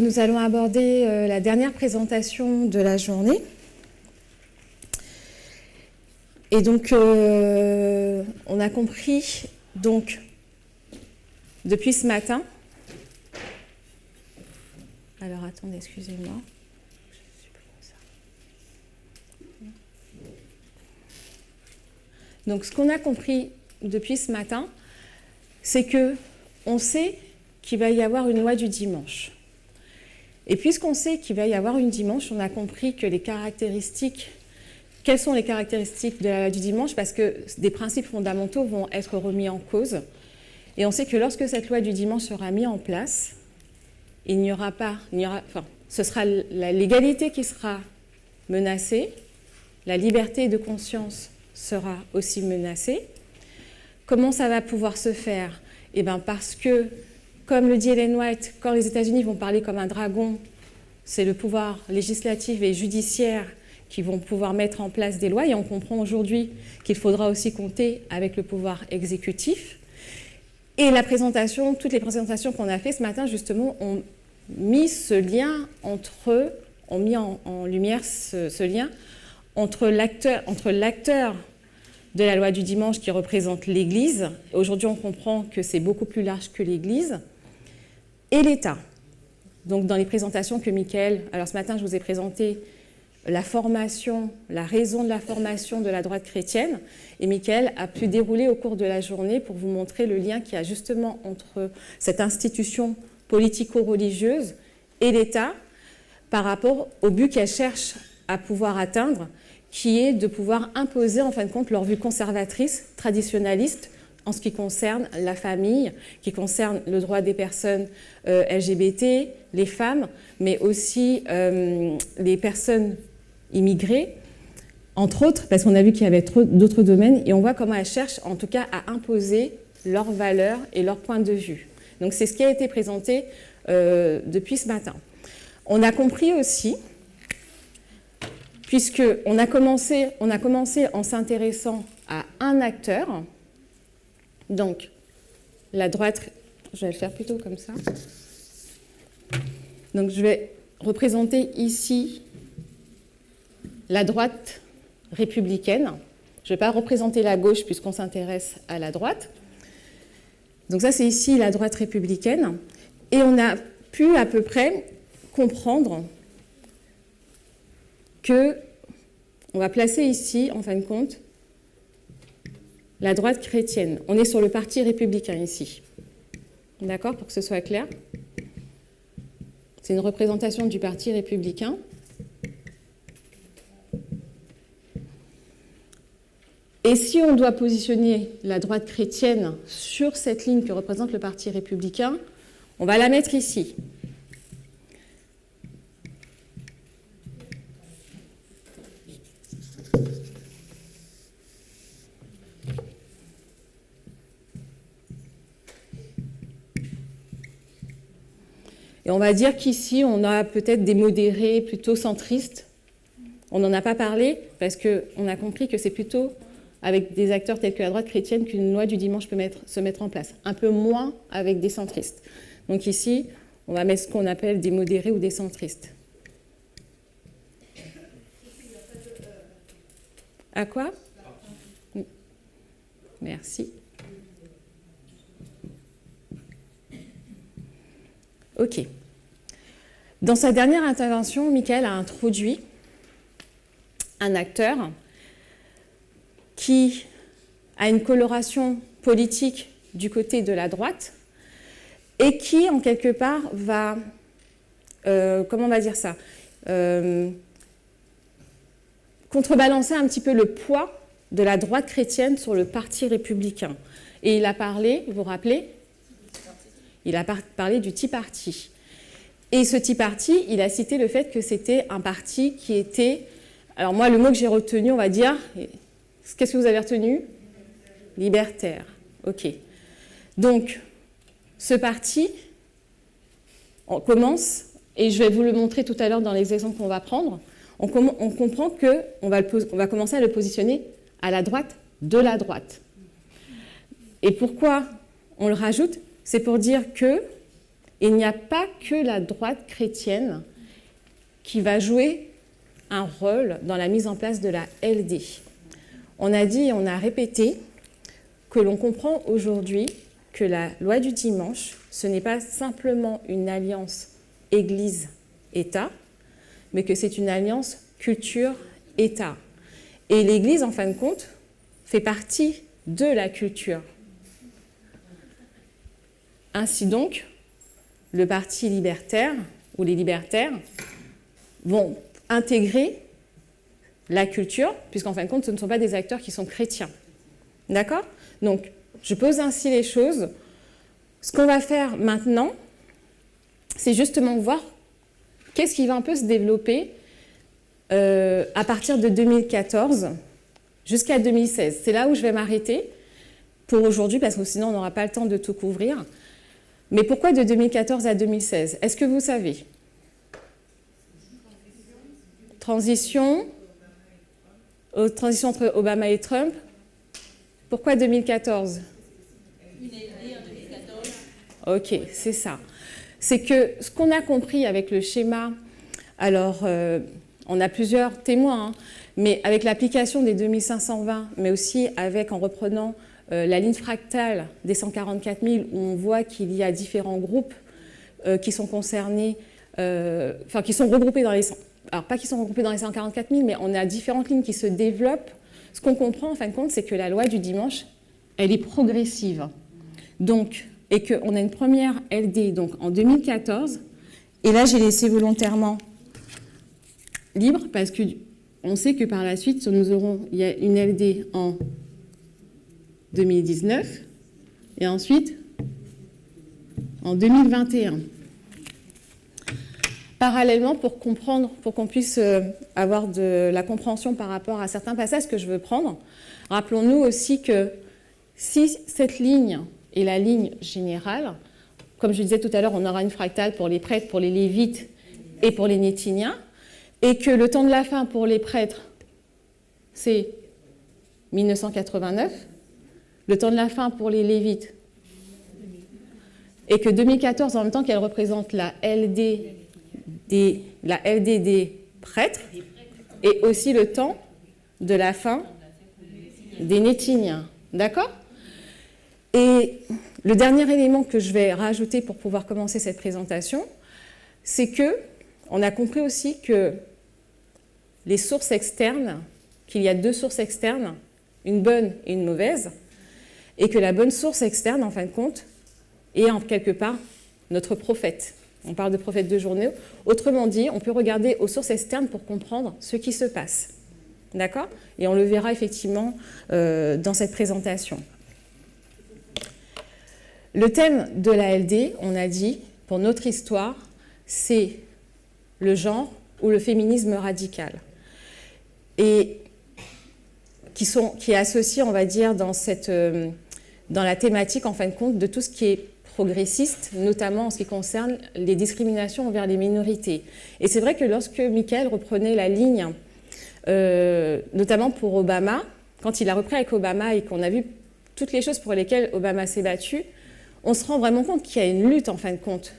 Nous allons aborder la dernière présentation de la journée. Et donc, on a compris, donc, depuis ce matin. Alors, attendez, excusez-moi. Donc, ce qu'on a compris depuis ce matin, c'est que on sait qu'il va y avoir une loi du dimanche. Et puisqu'on sait qu'il va y avoir une dimanche, on a compris que les caractéristiques, quelles sont les caractéristiques de la loi du dimanche, parce que des principes fondamentaux vont être remis en cause. Et on sait que lorsque cette loi du dimanche sera mise en place, ce sera l'égalité qui sera menacée, la liberté de conscience sera aussi menacée. Comment ça va pouvoir se faire? Eh bien parce que, comme le dit Ellen White, quand les États-Unis vont parler comme un dragon, c'est le pouvoir législatif et judiciaire qui vont pouvoir mettre en place des lois. Et on comprend aujourd'hui qu'il faudra aussi compter avec le pouvoir exécutif. Et toutes les présentations qu'on a faites ce matin, justement, ont mis ce lien ont mis en lumière ce lien entre l'acteur de la loi du dimanche qui représente l'Église. Aujourd'hui, on comprend que c'est beaucoup plus large que l'Église, et l'État. Donc, dans les présentations que Michael... Alors, ce matin, je vous ai présenté la formation, la raison de la formation de la droite chrétienne, et Michael a pu dérouler au cours de la journée pour vous montrer le lien qu'il y a justement entre cette institution politico-religieuse et l'État par rapport au but qu'elle cherche à pouvoir atteindre, qui est de pouvoir imposer, en fin de compte, leur vue conservatrice, traditionnaliste, en ce qui concerne la famille, qui concerne le droit des personnes LGBT, les femmes, mais aussi les personnes immigrées, entre autres, parce qu'on a vu qu'il y avait d'autres domaines, et on voit comment elles cherchent, en tout cas, à imposer leurs valeurs et leurs points de vue. Donc c'est ce qui a été présenté depuis ce matin. On a compris aussi, puisqu'on a commencé en s'intéressant à un acteur. Donc, la droite, je vais le faire plutôt comme ça. Donc, je vais représenter ici la droite républicaine. Je ne vais pas représenter la gauche puisqu'on s'intéresse à la droite. Donc ça, c'est ici la droite républicaine. Et on a pu à peu près comprendre que on va placer ici, en fin de compte, la droite chrétienne. On est sur le parti républicain ici. D'accord, pour que ce soit clair. C'est une représentation du parti républicain. Et si on doit positionner la droite chrétienne sur cette ligne que représente le parti républicain, on va la mettre ici. Et on va dire qu'ici, on a peut-être des modérés plutôt centristes. On n'en a pas parlé parce qu'on a compris que c'est plutôt avec des acteurs tels que la droite chrétienne qu'une loi du dimanche peut se mettre en place. Un peu moins avec des centristes. Donc ici, on va mettre ce qu'on appelle des modérés ou des centristes. À quoi? Merci. OK. Dans sa dernière intervention, Michael a introduit un acteur qui a une coloration politique du côté de la droite et qui, en quelque part, va, comment on va dire ça, contrebalancer un petit peu le poids de la droite chrétienne sur le parti républicain. Et il a parlé, vous vous rappelez? Il a parlé du Tea Party. Et ce Tea Party, il a cité le fait que c'était un parti qui était... Alors moi, le mot que j'ai retenu, on va dire... Qu'est-ce que vous avez retenu? Libertaire. OK. Donc, ce parti, on commence, et je vais vous le montrer tout à l'heure dans les exemples qu'on va prendre, on comprend qu'on va commencer à le positionner à la droite de la droite. Et pourquoi on le rajoute? C'est pour dire qu'il n'y a pas que la droite chrétienne qui va jouer un rôle dans la mise en place de la LD. On a dit et on a répété que l'on comprend aujourd'hui que la loi du dimanche, ce n'est pas simplement une alliance Église-État, mais que c'est une alliance culture-État. Et l'Église, en fin de compte, fait partie de la culture. Ainsi donc, le parti libertaire ou les libertaires vont intégrer la culture, puisqu'en fin de compte, ce ne sont pas des acteurs qui sont chrétiens. D'accord? Donc, je pose ainsi les choses. Ce qu'on va faire maintenant, c'est justement voir qu'est-ce qui va un peu se développer à partir de 2014 jusqu'à 2016. C'est là où je vais m'arrêter pour aujourd'hui, parce que sinon on n'aura pas le temps de tout couvrir. Mais pourquoi de 2014 à 2016? Est-ce que vous savez? Transition entre Obama et Trump. Pourquoi 2014? Ok, c'est ça. C'est que ce qu'on a compris avec le schéma, alors on a plusieurs témoins, hein, mais avec l'application des 2520, mais aussi en reprenant la ligne fractale des 144 000, où on voit qu'il y a différents groupes qui sont concernés, qui sont regroupés dans les... Alors, pas qui sont regroupés dans les 144 000, mais on a différentes lignes qui se développent. Ce qu'on comprend, en fin de compte, c'est que la loi du dimanche, elle est progressive. Donc, et qu'on a une première LD donc, en 2014. Et là, j'ai laissé volontairement libre, parce qu'on sait que par la suite, il y a une LD en 2019, et ensuite en 2021. Parallèlement, pour comprendre, pour qu'on puisse avoir de la compréhension par rapport à certains passages que je veux prendre, rappelons-nous aussi que si cette ligne est la ligne générale, comme je disais tout à l'heure, on aura une fractale pour les prêtres, pour les lévites et pour les nétiniens, et que le temps de la fin pour les prêtres, c'est 1989, le temps de la fin pour les lévites, et que 2014, en même temps qu'elle représente la LD des prêtres, et aussi le temps de la fin des nétiniens. D'accord? Et le dernier élément que je vais rajouter pour pouvoir commencer cette présentation, c'est que on a compris aussi que les sources externes, qu'il y a deux sources externes, une bonne et une mauvaise, et que la bonne source externe, en fin de compte, est en quelque part notre prophète. On parle de prophète de journée. Autrement dit, on peut regarder aux sources externes pour comprendre ce qui se passe. D'accord? Et on le verra effectivement dans cette présentation. Le thème de la LD, on a dit, pour notre histoire, c'est le genre ou le féminisme radical. Et qui est associé, on va dire, dans la thématique, en fin de compte, de tout ce qui est progressiste, notamment en ce qui concerne les discriminations envers les minorités. Et c'est vrai que lorsque Michael reprenait la ligne, notamment pour Obama, quand il a repris avec Obama et qu'on a vu toutes les choses pour lesquelles Obama s'est battu, on se rend vraiment compte qu'il y a une lutte, en fin de compte,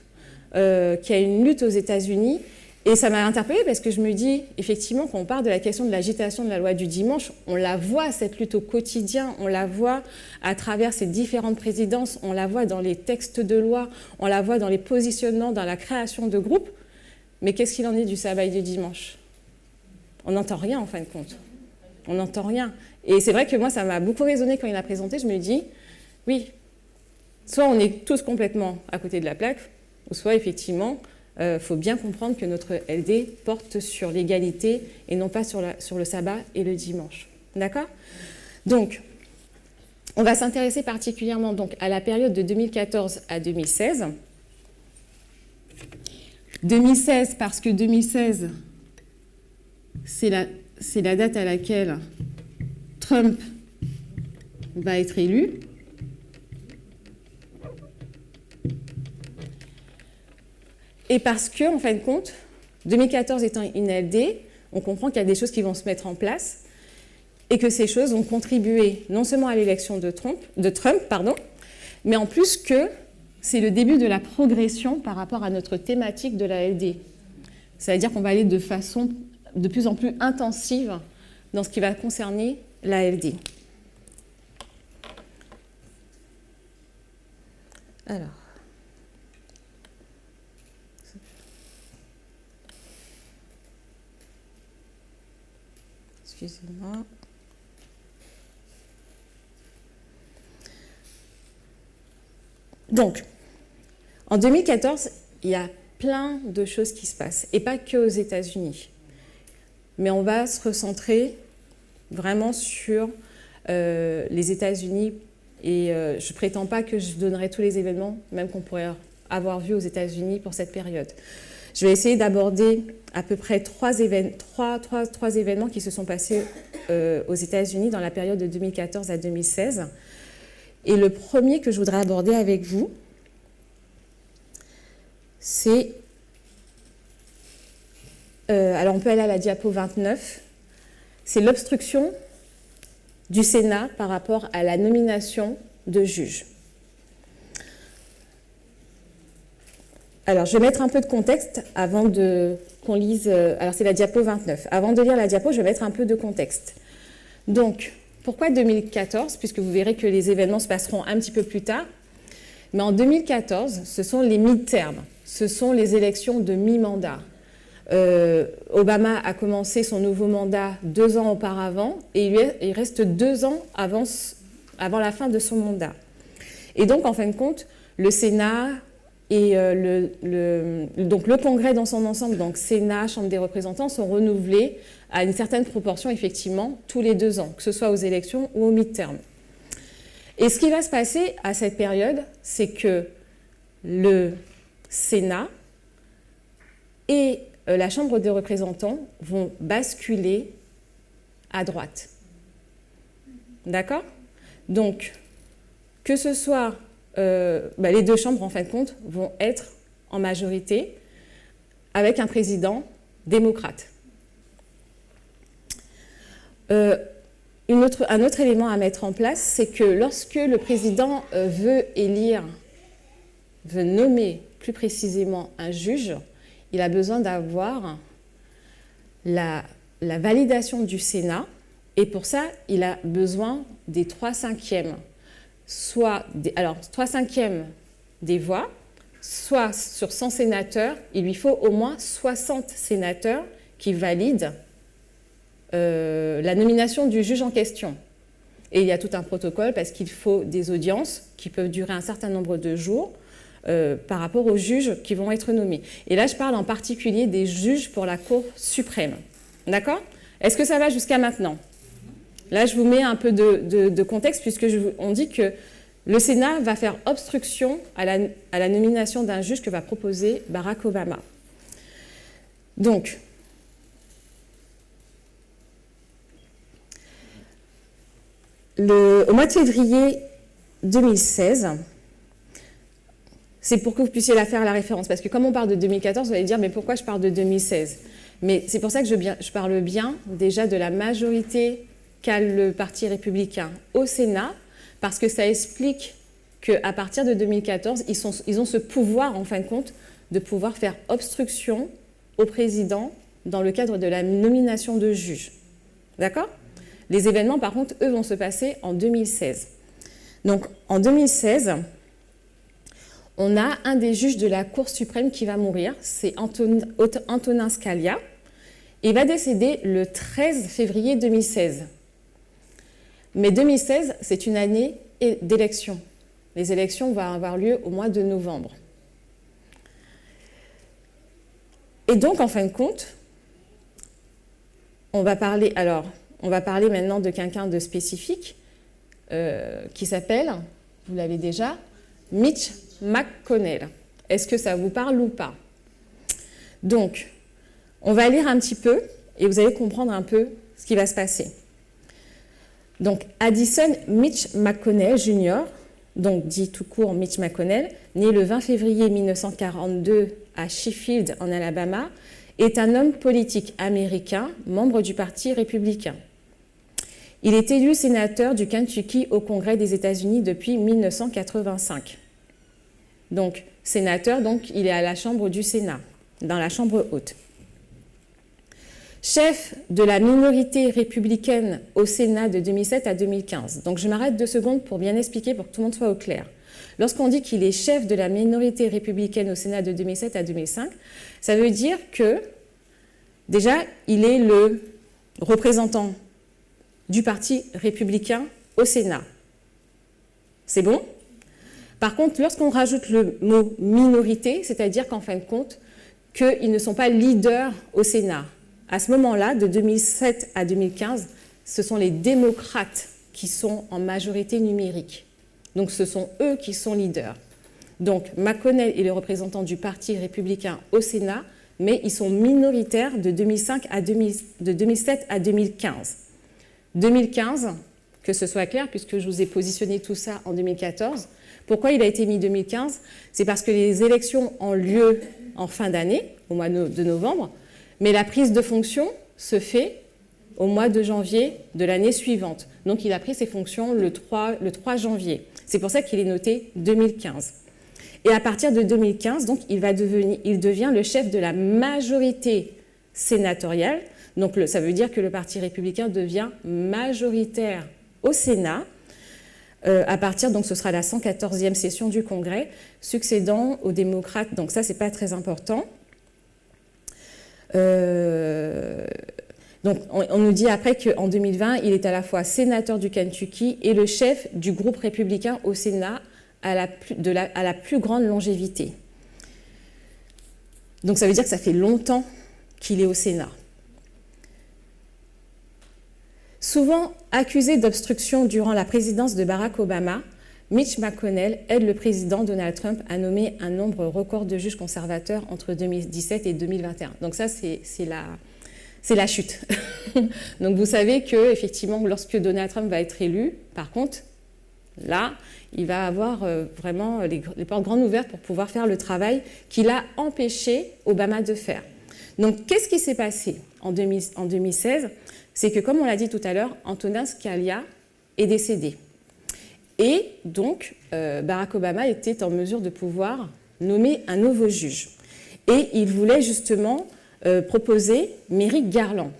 qu'il y a une lutte aux États-Unis. Et ça m'a interpellée parce que je me dis, effectivement, quand on parle de la question de l'agitation de la loi du dimanche, on la voit, cette lutte au quotidien, on la voit à travers ces différentes présidences, on la voit dans les textes de loi, on la voit dans les positionnements, dans la création de groupes. Mais qu'est-ce qu'il en est du sabbat du dimanche? On n'entend rien, en fin de compte. On n'entend rien. Et c'est vrai que moi, ça m'a beaucoup résonné quand il a présenté. Je me dis, oui, soit on est tous complètement à côté de la plaque, ou soit, effectivement, faut bien comprendre que notre LD porte sur l'égalité et non pas sur le sabbat et le dimanche. D'accord? Donc, on va s'intéresser particulièrement donc, à la période de 2014 à 2016. 2016 parce que 2016, c'est la date à laquelle Trump va être élu. et parce que, en fin de compte, 2014 étant une LD, on comprend qu'il y a des choses qui vont se mettre en place et que ces choses ont contribué non seulement à l'élection de Trump, mais en plus que c'est le début de la progression par rapport à notre thématique de la LD. C'est-à-dire qu'on va aller de façon de plus en plus intensive dans ce qui va concerner la LD. Alors, excusez-moi. Donc, en 2014, il y a plein de choses qui se passent, et pas que aux États-Unis. Mais on va se recentrer vraiment sur les États-Unis, et je ne prétends pas que je donnerai tous les événements, même qu'on pourrait avoir vu aux États-Unis pour cette période. Je vais essayer d'aborder à peu près trois événements qui se sont passés aux États-Unis dans la période de 2014 à 2016. Et le premier que je voudrais aborder avec vous, c'est... alors on peut aller à la diapo 29. C'est l'obstruction du Sénat par rapport à la nomination de juges. Alors, je vais mettre un peu de contexte avant qu'on lise... alors, c'est la diapo 29. Avant de lire la diapo, je vais mettre un peu de contexte. Donc, pourquoi 2014 ? Puisque vous verrez que les événements se passeront un petit peu plus tard. Mais en 2014, ce sont les midterms. Ce sont les élections de mi-mandat. Obama a commencé son nouveau mandat 2 ans auparavant et il reste 2 ans avant la fin de son mandat. Et donc, en fin de compte, le Sénat et donc le Congrès dans son ensemble, donc Sénat, Chambre des représentants, sont renouvelés à une certaine proportion, effectivement, tous les 2 ans, que ce soit aux élections ou au midterm. Et ce qui va se passer à cette période, c'est que le Sénat et la Chambre des représentants vont basculer à droite. D'accord ? Donc, que ce soit les 2 chambres, en fin de compte, vont être en majorité avec un président démocrate. Un autre élément à mettre en place, c'est que lorsque le président veut nommer plus précisément un juge, il a besoin d'avoir la validation du Sénat, et pour ça, il a besoin des 3/5 des voix, soit sur 100 sénateurs, il lui faut au moins 60 sénateurs qui valident la nomination du juge en question. Et il y a tout un protocole parce qu'il faut des audiences qui peuvent durer un certain nombre de jours par rapport aux juges qui vont être nommés. Et là, je parle en particulier des juges pour la Cour suprême. D'accord ? Est-ce que ça va jusqu'à maintenant ? Là, je vous mets un peu de contexte puisque on dit que le Sénat va faire obstruction à la nomination d'un juge que va proposer Barack Obama. Donc, au mois de février 2016, c'est pour que vous puissiez faire la référence, parce que comme on parle de 2014, vous allez dire, mais pourquoi je parle de 2016 ? Mais c'est pour ça que je parle bien déjà de la majorité qu'a le Parti républicain au Sénat, parce que ça explique qu'à partir de 2014, ils ont ce pouvoir, en fin de compte, de pouvoir faire obstruction au président dans le cadre de la nomination de juges. D'accord ? Les événements, par contre, eux, vont se passer en 2016. Donc, en 2016, on a un des juges de la Cour suprême qui va mourir, c'est Antonin Scalia. Il va décéder le 13 février 2016. Mais 2016, c'est une année d'élections. Les élections vont avoir lieu au mois de novembre. Et donc, en fin de compte, on va parler maintenant de quelqu'un de spécifique qui s'appelle, vous l'avez déjà, Mitch McConnell. Est-ce que ça vous parle ou pas ? Donc, on va lire un petit peu et vous allez comprendre un peu ce qui va se passer. Donc, Addison Mitch McConnell Jr. donc dit tout court Mitch McConnell, né le 20 février 1942 à Sheffield, en Alabama, est un homme politique américain, membre du Parti républicain. Il est élu sénateur du Kentucky au Congrès des États-Unis depuis 1985. Donc, sénateur, donc, il est à la Chambre du Sénat, dans la Chambre haute. Chef de la minorité républicaine au Sénat de 2007 à 2015. Donc, je m'arrête 2 secondes pour bien expliquer, pour que tout le monde soit au clair. Lorsqu'on dit qu'il est chef de la minorité républicaine au Sénat de 2007 à 2005, ça veut dire que, déjà, il est le représentant du Parti républicain au Sénat. C'est bon? Par contre, lorsqu'on rajoute le mot « minorité », c'est-à-dire qu'en fin de compte, qu'ils ne sont pas leaders au Sénat. À ce moment-là, de 2007 à 2015, ce sont les démocrates qui sont en majorité numérique. Donc, ce sont eux qui sont leaders. Donc, McConnell est le représentant du Parti républicain au Sénat, mais ils sont minoritaires de 2007 à 2015. 2015, que ce soit clair, puisque je vous ai positionné tout ça en 2014. Pourquoi il a été mis 2015? C'est parce que les élections ont lieu en fin d'année, au mois de novembre, mais la prise de fonction se fait au mois de janvier de l'année suivante. Donc, il a pris ses fonctions le 3 janvier. C'est pour ça qu'il est noté 2015. Et à partir de 2015, donc, il devient le chef de la majorité sénatoriale. Donc, ça veut dire que le Parti républicain devient majoritaire au Sénat. À partir, donc ce sera la 114e session du Congrès, succédant aux démocrates. Donc ça, c'est pas très important. Donc, on nous dit après qu'en 2020, il est à la fois sénateur du Kentucky et le chef du groupe républicain au Sénat à la plus grande longévité. Donc, ça veut dire que ça fait longtemps qu'il est au Sénat. Souvent accusé d'obstruction durant la présidence de Barack Obama, Mitch McConnell aide le président Donald Trump à nommer un nombre record de juges conservateurs entre 2017 et 2021. Donc ça, c'est la chute. Donc vous savez que effectivement, lorsque Donald Trump va être élu, par contre, là, il va avoir vraiment les portes grandes ouvertes pour pouvoir faire le travail qu'il a empêché Obama de faire. Donc qu'est-ce qui s'est passé en 2016 ? C'est que, comme on l'a dit tout à l'heure, Antonin Scalia est décédé. Et donc, Barack Obama était en mesure de pouvoir nommer un nouveau juge. Et il voulait justement proposer Merrick Garland,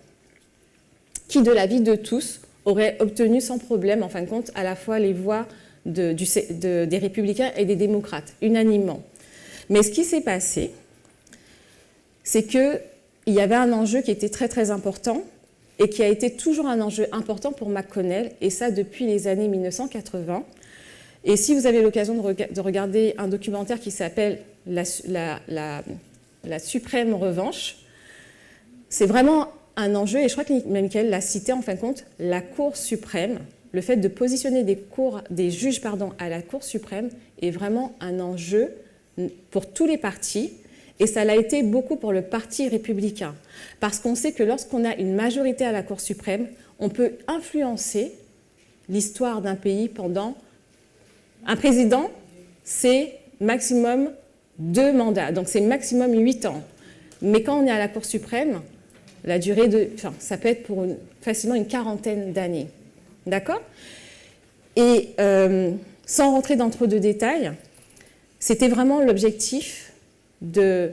qui, de l'avis de tous, aurait obtenu sans problème, en fin de compte, à la fois les voix des républicains et des démocrates, unanimement. Mais ce qui s'est passé, c'est qu'il y avait un enjeu qui était très très important, et qui a été toujours un enjeu important pour McConnell, et ça depuis les années 1980. Et si vous avez l'occasion de regarder un documentaire qui s'appelle la suprême revanche, c'est vraiment un enjeu, et je crois que Michael l'a cité en fin de compte, la Cour suprême, le fait de positionner des juges à la Cour suprême est vraiment un enjeu pour tous les partis. Et ça l'a été beaucoup pour le Parti républicain. Parce qu'on sait que lorsqu'on a une majorité à la Cour suprême, on peut influencer l'histoire d'un pays pendant... Un président, c'est maximum 2 mandats, donc c'est maximum 8 ans. Mais quand on est à la Cour suprême, la durée ça peut être pour facilement une quarantaine d'années. D'accord ? Et sans rentrer dans trop de détails, c'était vraiment l'objectif de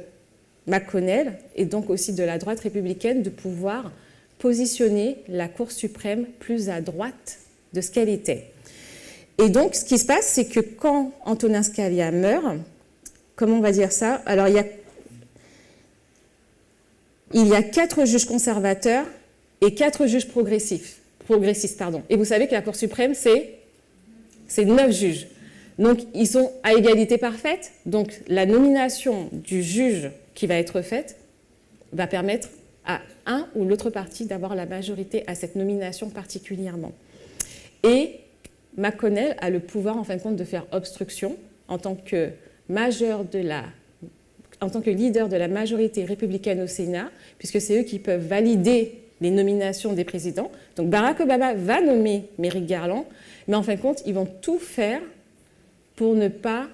McConnell et donc aussi de la droite républicaine de pouvoir positionner la Cour suprême plus à droite de ce qu'elle était. Et donc, ce qui se passe, c'est que quand Antonin Scalia meurt, comment on va dire ça? Alors, il y a 4 juges conservateurs et 4 juges progressistes. Et vous savez que la Cour suprême, c'est 9 juges. Donc, ils sont à égalité parfaite. Donc, la nomination du juge qui va être faite va permettre à un ou l'autre parti d'avoir la majorité à cette nomination particulièrement. Et McConnell a le pouvoir, en fin de compte, de faire obstruction en tant que leader de la majorité républicaine au Sénat, puisque c'est eux qui peuvent valider les nominations des présidents. Donc, Barack Obama va nommer Merrick Garland, mais en fin de compte, ils vont tout faire pour ne pas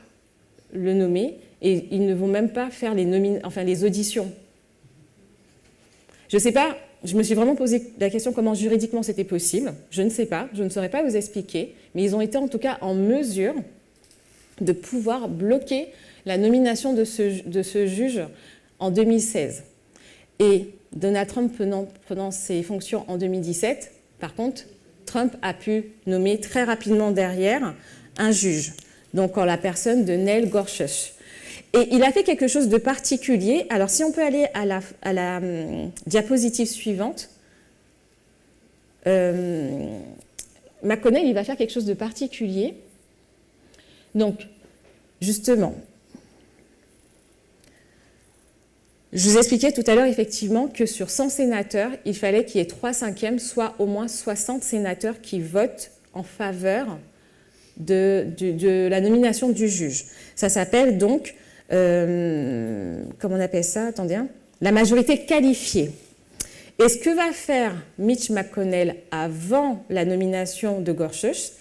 le nommer, et ils ne vont même pas faire les auditions. Je ne sais pas, je me suis vraiment posé la question comment juridiquement c'était possible. Je ne sais pas, je ne saurais pas vous expliquer, mais ils ont été en tout cas en mesure de pouvoir bloquer la nomination de ce juge en 2016. Et Donald Trump prenant ses fonctions en 2017, par contre, Trump a pu nommer très rapidement derrière un juge, donc en la personne de Neil Gorsuch. Et il a fait quelque chose de particulier. Alors, si on peut aller à la diapositive suivante, McConnell, il va faire quelque chose de particulier. Donc, justement, je vous expliquais tout à l'heure effectivement que sur 100 sénateurs, il fallait qu'il y ait 3/5, soit au moins 60 sénateurs qui votent en faveur de la nomination du juge. Ça s'appelle donc, comment on appelle ça? Attendez, hein, la majorité qualifiée. Et ce que va faire Mitch McConnell avant la nomination de Gorsuch,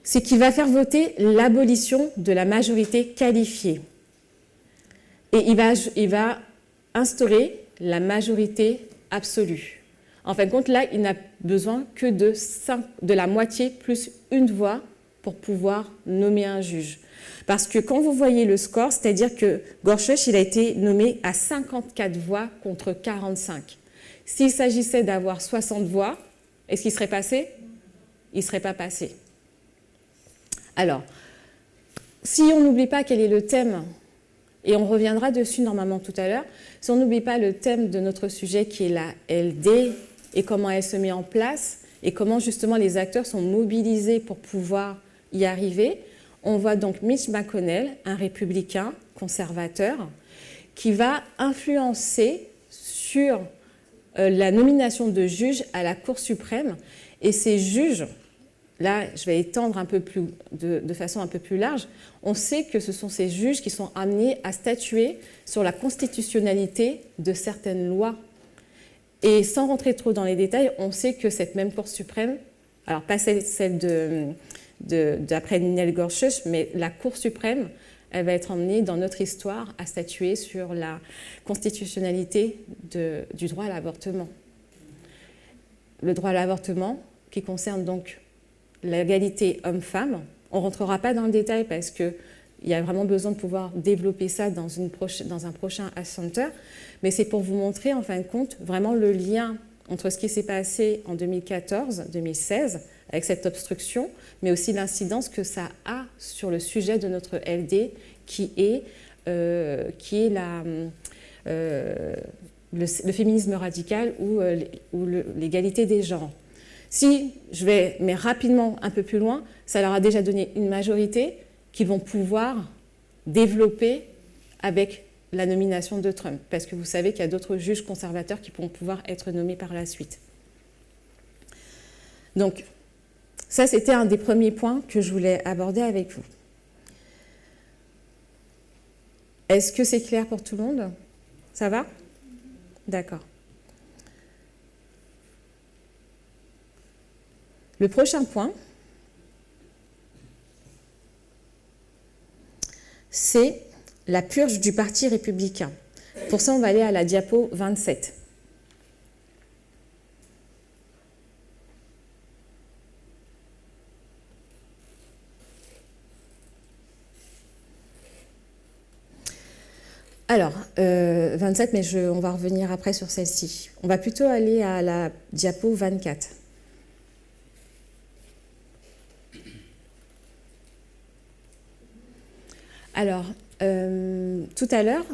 c'est qu'il va faire voter l'abolition de la majorité qualifiée. Et il va instaurer la majorité absolue. En fin de compte, là, il n'a besoin que de la moitié plus une voix pour pouvoir nommer un juge. Parce que quand vous voyez le score, c'est-à-dire que Gorsuch, il a été nommé à 54 voix contre 45. S'il s'agissait d'avoir 60 voix, est-ce qu'il serait passé? Il ne serait pas passé. Alors, si on n'oublie pas quel est le thème, et on reviendra dessus normalement tout à l'heure, si on n'oublie pas le thème de notre sujet qui est la LD et comment elle se met en place et comment justement les acteurs sont mobilisés pour pouvoir y arriver, on voit donc Mitch McConnell, un républicain conservateur, qui va influencer sur la nomination de juges à la Cour suprême. Et ces juges, là je vais étendre un peu plus, de façon un peu plus large, on sait que ce sont ces juges qui sont amenés à statuer sur la constitutionnalité de certaines lois. Et sans rentrer trop dans les détails, on sait que cette même Cour suprême, alors pas celle d'après Neil Gorsuch, mais la Cour suprême, elle va être emmenée dans notre histoire à statuer sur la constitutionnalité du droit à l'avortement. Le droit à l'avortement, qui concerne donc l'égalité homme-femme, on ne rentrera pas dans le détail parce qu'il y a vraiment besoin de pouvoir développer ça dans un prochain Center, mais c'est pour vous montrer en fin de compte vraiment le lien entre ce qui s'est passé en 2014-2016 avec cette obstruction, mais aussi l'incidence que ça a sur le sujet de notre LD qui est le féminisme radical ou l'égalité des genres. Si je vais, mais rapidement un peu plus loin, ça leur a déjà donné une majorité qu'ils vont pouvoir développer avec la nomination de Trump, parce que vous savez qu'il y a d'autres juges conservateurs qui vont pouvoir être nommés par la suite. Donc, ça, c'était un des premiers points que je voulais aborder avec vous. Est-ce que c'est clair pour tout le monde? Ça va? D'accord. Le prochain point, c'est la purge du Parti républicain. Pour ça, on va aller à la diapo 27. Alors, 27, mais on va revenir après sur celle-ci. On va plutôt aller à la diapo 24. Alors, tout à l'heure,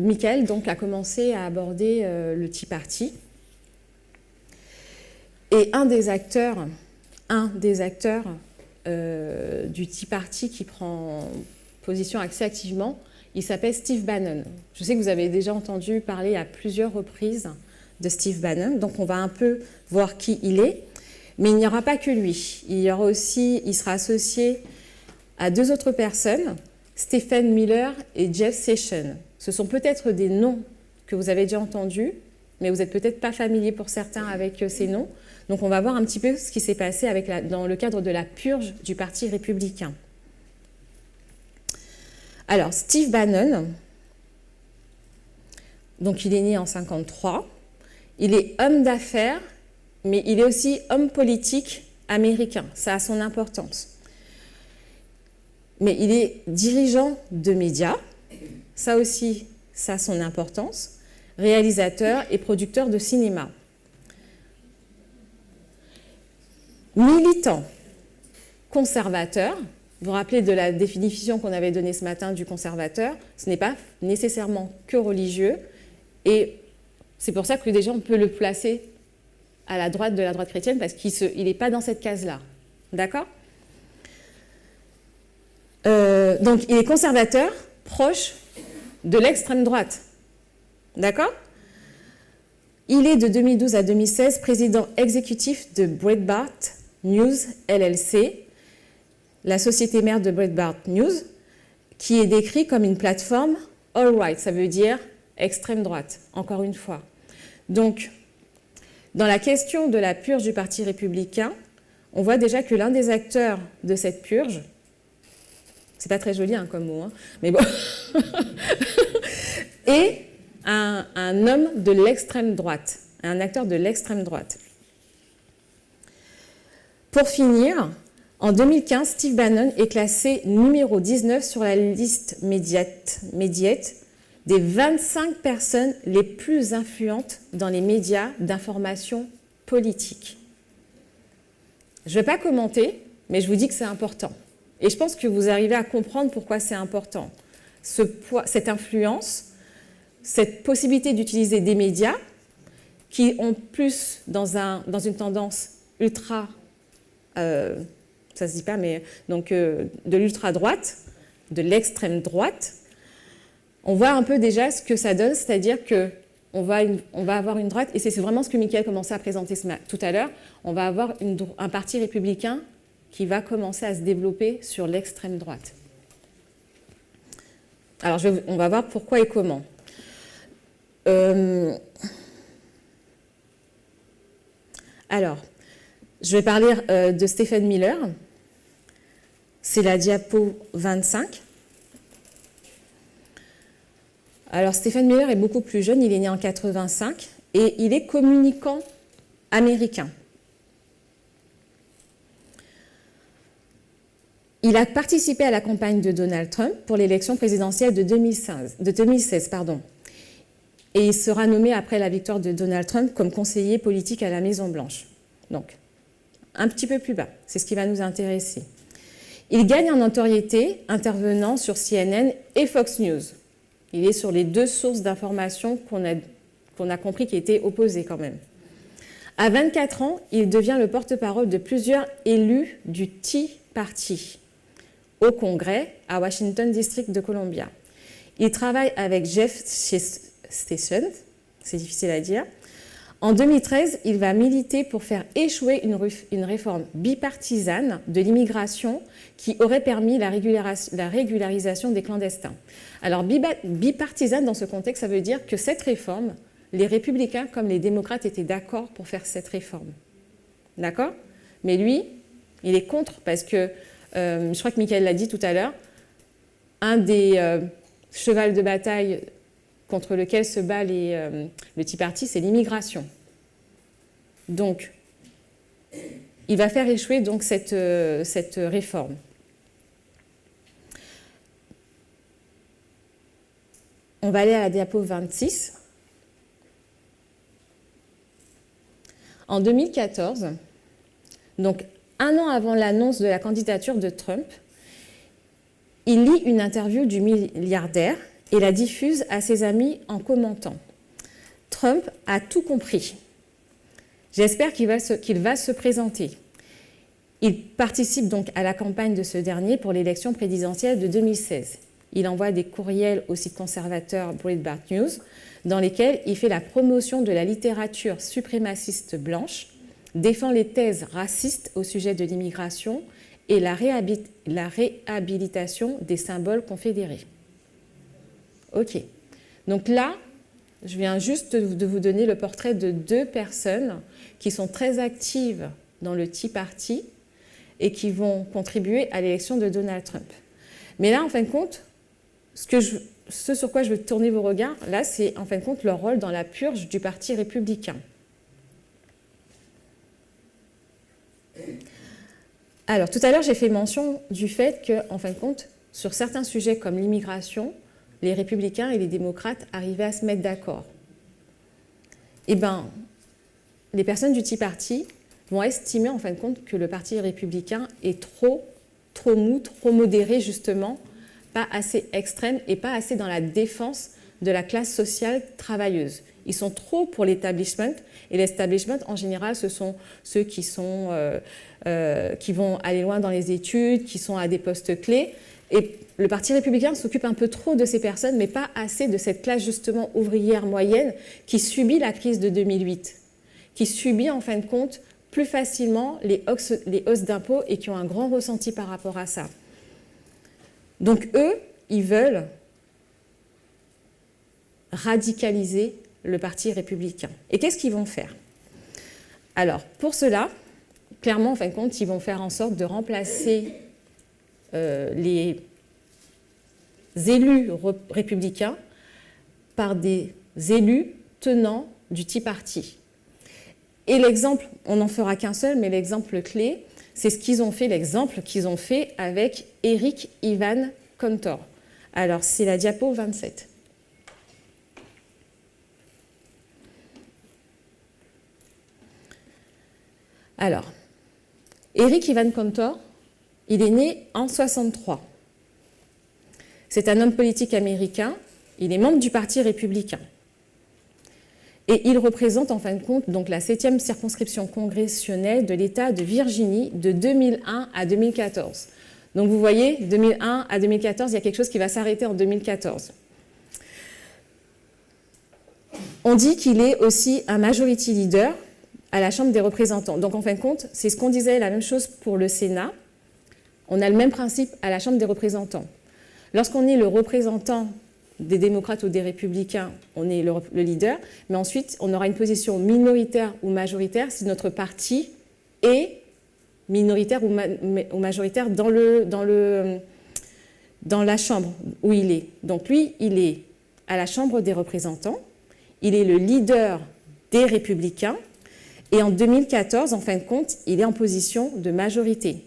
Michael donc, a commencé à aborder le Tea Party. Et un des acteurs du Tea Party qui prend position assez activement, il s'appelle Steve Bannon. Je sais que vous avez déjà entendu parler à plusieurs reprises de Steve Bannon, donc on va un peu voir qui il est. Mais il n'y aura pas que lui. Il sera associé à deux autres personnes, Stephen Miller et Jeff Sessions. Ce sont peut-être des noms que vous avez déjà entendus, mais vous n'êtes peut-être pas familier pour certains avec ces noms. Donc on va voir un petit peu ce qui s'est passé dans le cadre de la purge du Parti républicain. Alors, Steve Bannon, donc il est né en 1953, il est homme d'affaires, mais il est aussi homme politique américain, ça a son importance. Mais il est dirigeant de médias, ça aussi, ça a son importance, réalisateur et producteur de cinéma. Militant, conservateur, vous vous rappelez de la définition qu'on avait donnée ce matin du conservateur, ce n'est pas nécessairement que religieux, et c'est pour ça que déjà on peut le placer à la droite de la droite chrétienne, parce qu'il n'est pas dans cette case-là. D'accord ? Donc il est conservateur, proche de l'extrême droite. D'accord ? Il est de 2012 à 2016 président exécutif de Breitbart News LLC, la société mère de Breitbart News, qui est décrit comme une plateforme all-right, ça veut dire extrême droite, encore une fois. Donc, dans la question de la purge du Parti républicain, on voit déjà que l'un des acteurs de cette purge, c'est pas très joli comme mot, hein, mais bon, est un homme de l'extrême droite, un acteur de l'extrême droite. Pour finir, en 2015, Steve Bannon est classé numéro 19 sur la liste Mediaite des 25 personnes les plus influentes dans les médias d'information politique. Je ne vais pas commenter, mais je vous dis que c'est important. Et je pense que vous arrivez à comprendre pourquoi c'est important. Cette influence, cette possibilité d'utiliser des médias qui ont plus dans une tendance ultra, ça ne se dit pas, mais donc de l'ultra-droite, de l'extrême droite, on voit un peu déjà ce que ça donne, c'est-à-dire qu'on va avoir une droite, et c'est vraiment ce que Mickaël commençait à présenter tout à l'heure, on va avoir un parti républicain qui va commencer à se développer sur l'extrême droite. Alors, on va voir pourquoi et comment. Alors, je vais parler de Stephen Miller. C'est la diapo 25. Alors, Stephen Miller est beaucoup plus jeune, il est né en 85 et il est communicant américain. Il a participé à la campagne de Donald Trump pour l'élection présidentielle de 2016. Et il sera nommé après la victoire de Donald Trump comme conseiller politique à la Maison-Blanche. Donc, un petit peu plus bas, c'est ce qui va nous intéresser. Il gagne en notoriété intervenant sur CNN et Fox News. Il est sur les deux sources d'information qu'on a compris qui étaient opposées quand même. À 24 ans, il devient le porte-parole de plusieurs élus du Tea Party au Congrès à Washington District de Columbia. Il travaille avec Jeff Sessions, c'est difficile à dire. En 2013, il va militer pour faire échouer une réforme bipartisane de l'immigration qui aurait permis la régularisation des clandestins. Alors, bipartisane, dans ce contexte, ça veut dire que cette réforme, les républicains comme les démocrates étaient d'accord pour faire cette réforme. D'accord ? Mais lui, il est contre parce que, je crois que Mickaël l'a dit tout à l'heure, un des chevals de bataille contre lequel se bat le Tea Party, c'est l'immigration. Donc, il va faire échouer donc cette réforme. On va aller à la diapo 26. En 2014, donc un an avant l'annonce de la candidature de Trump, il lit une interview du milliardaire et la diffuse à ses amis en commentant. Trump a tout compris. J'espère qu'il va se présenter. Il participe donc à la campagne de ce dernier pour l'élection présidentielle de 2016. Il envoie des courriels au site conservateur Breitbart News dans lesquels il fait la promotion de la littérature suprémaciste blanche, défend les thèses racistes au sujet de l'immigration et la réhabilitation des symboles confédérés. Ok. Donc là, je viens juste de vous donner le portrait de deux personnes qui sont très actives dans le Tea Party et qui vont contribuer à l'élection de Donald Trump. Mais là, en fin de compte, ce sur quoi je veux tourner vos regards, là, c'est en fin de compte leur rôle dans la purge du Parti républicain. Alors, tout à l'heure, j'ai fait mention du fait qu'en fin de compte, sur certains sujets comme l'immigration, les républicains et les démocrates arrivaient à se mettre d'accord. Eh bien, les personnes du Tea Party vont estimer en fin de compte que le Parti républicain est trop mou, trop modéré justement, pas assez extrême et pas assez dans la défense de la classe sociale travailleuse. Ils sont trop pour l'establishment, et l'establishment en général ce sont ceux qui vont aller loin dans les études, qui sont à des postes clés, et le Parti républicain s'occupe un peu trop de ces personnes, mais pas assez de cette classe justement ouvrière moyenne qui subit la crise de 2008, qui subit en fin de compte plus facilement les hausses d'impôts et qui ont un grand ressenti par rapport à ça. Donc eux, ils veulent radicaliser le Parti républicain. Et qu'est-ce qu'ils vont faire? Alors, pour cela, clairement, en fin de compte, ils vont faire en sorte de remplacer les élus républicains par des élus tenants du Tea Party. Et l'exemple, on n'en fera qu'un seul, mais l'exemple clé, c'est ce qu'ils ont fait, l'exemple qu'ils ont fait avec Eric Ivan Cantor. Alors, c'est la diapo 27. Alors, Eric Ivan Cantor, il est né en 1963. C'est un homme politique américain, il est membre du Parti républicain. Et il représente en fin de compte donc, la 7e circonscription congressionnelle de l'État de Virginie de 2001 à 2014. Donc vous voyez, 2001 à 2014, il y a quelque chose qui va s'arrêter en 2014. On dit qu'il est aussi un majority leader à la Chambre des représentants. Donc en fin de compte, c'est ce qu'on disait, la même chose pour le Sénat. On a le même principe à la Chambre des représentants. Lorsqu'on est le représentant des démocrates ou des républicains, on est le leader, mais ensuite on aura une position minoritaire ou majoritaire si notre parti est minoritaire ou majoritaire dans la chambre où il est. Donc lui, il est à la Chambre des représentants, il est le leader des républicains, et en 2014, en fin de compte, il est en position de majorité.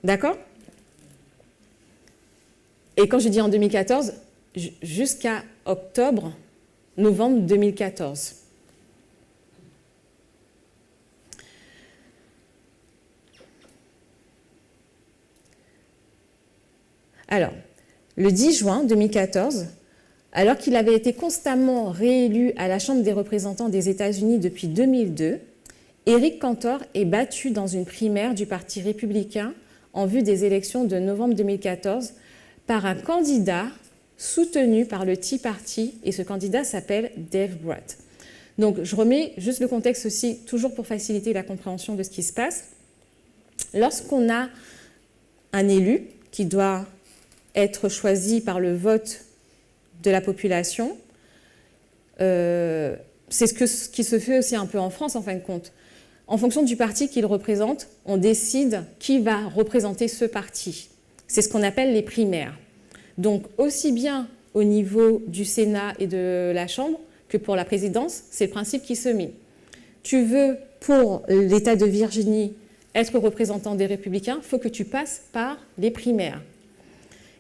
D'accord ? Et quand je dis en 2014, jusqu'à octobre, novembre 2014. Alors, le 10 juin 2014, alors qu'il avait été constamment réélu à la Chambre des représentants des États-Unis depuis 2002, Eric Cantor est battu dans une primaire du Parti républicain en vue des élections de novembre 2014 par un candidat soutenu par le Tea Party, et ce candidat s'appelle Dave Bratt. Donc je remets juste le contexte aussi, toujours pour faciliter la compréhension de ce qui se passe. Lorsqu'on a un élu qui doit être choisi par le vote de la population, c'est ce qui se fait aussi un peu en France en fin de compte. En fonction du parti qu'il représente, on décide qui va représenter ce parti. C'est ce qu'on appelle les primaires. Donc aussi bien au niveau du Sénat et de la Chambre que pour la présidence, c'est le principe qui se met. Tu veux, pour l'État de Virginie, être représentant des Républicains, il faut que tu passes par les primaires.